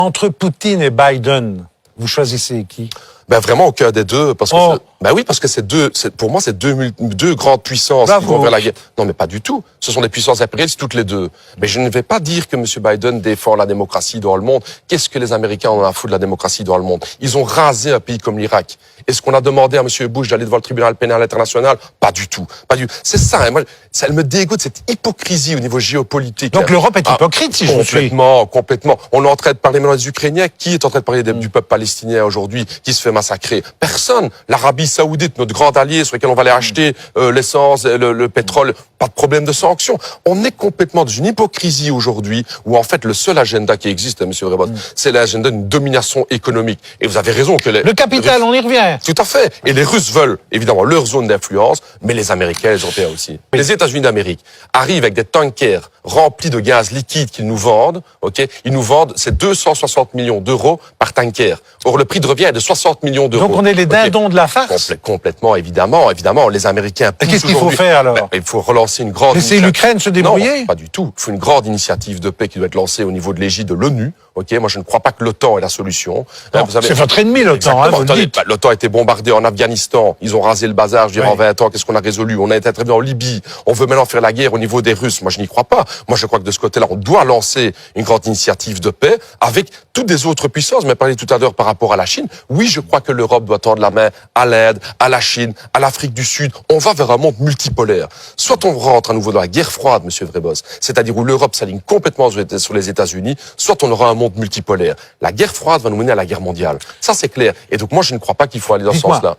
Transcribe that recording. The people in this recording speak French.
Entre Poutine et Biden, vous choisissez qui? Ben vraiment aucun des deux, parce que ben oui, parce que pour moi c'est deux grandes puissances qui vont vers la guerre. Non, mais pas du tout. Ce sont des puissances impérialistes toutes les deux. Mais je ne vais pas dire que M. Biden défend la démocratie dans le monde. Qu'est-ce que les Américains en ont à foutre de la démocratie dans le monde? Ils ont rasé un pays comme l'Irak. Est-ce qu'on a demandé à M. Bush d'aller devant le tribunal pénal international? Pas du tout. Pas du tout. C'est ça. Moi, ça me dégoûte cette hypocrisie au niveau géopolitique. Donc l'Europe est hypocrite, si je vous suis. Complètement. On est en train de parler maintenant des Ukrainiens. Qui est en train de parler du peuple palestinien aujourd'hui qui se fait massacrer? Personne. L'Arabie Saoudite, notre grand allié sur lequel on va aller acheter l'essence, le pétrole, pas de problème de sanctions. On est complètement dans une hypocrisie aujourd'hui où en fait le seul agenda qui existe, M. Rebos, c'est l'agenda d'une domination économique. Et vous avez raison que le capital, on y revient. Tout à fait. Et les Russes veulent évidemment leur zone d'influence, mais les Américains, les Européens aussi. Les États-Unis d'Amérique arrivent avec des tankers remplis de gaz liquide qu'ils nous vendent. Ok, ils nous vendent c'est 260 millions d'euros par tanker. Or le prix de revient est de 60 millions d'euros. Donc on est les dindons de la farce. Complètement, évidemment. Les Américains. Qu'est-ce qu'il faut faire alors? Il faut relancer une grande. Laisser l'Ukraine se débrouiller? Non, pas du tout. Il faut une grande initiative de paix qui doit être lancée au niveau de l'égide de l'ONU. Ok, moi je ne crois pas que l'OTAN est la solution. C'est votre ennemi l'OTAN. L'OTAN a été bombardé en Afghanistan. Ils ont rasé le bazar. Je dirais en 20 ans, qu'est-ce qu'on a résolu? On a été très bien en Libye. On veut maintenant faire la guerre au niveau des Russes. Moi je n'y crois pas. Moi je crois que de ce côté-là, on doit lancer une grande initiative de paix avec toutes les autres puissances. Mais parlé tout à l'heure par rapport à la Chine. Oui, je crois que l'Europe doit tendre la main à l'Inde, à la Chine, à l'Afrique du Sud. On va vers un monde multipolaire. Soit on rentre à nouveau dans la guerre froide, Monsieur Vrebos, c'est-à-dire où l'Europe s'aligne complètement sur les États-Unis, soit on aura un monde multipolaire. La guerre froide va nous mener à la guerre mondiale. Ça, c'est clair. Et donc, moi, je ne crois pas qu'il faut aller dans ce sens-là.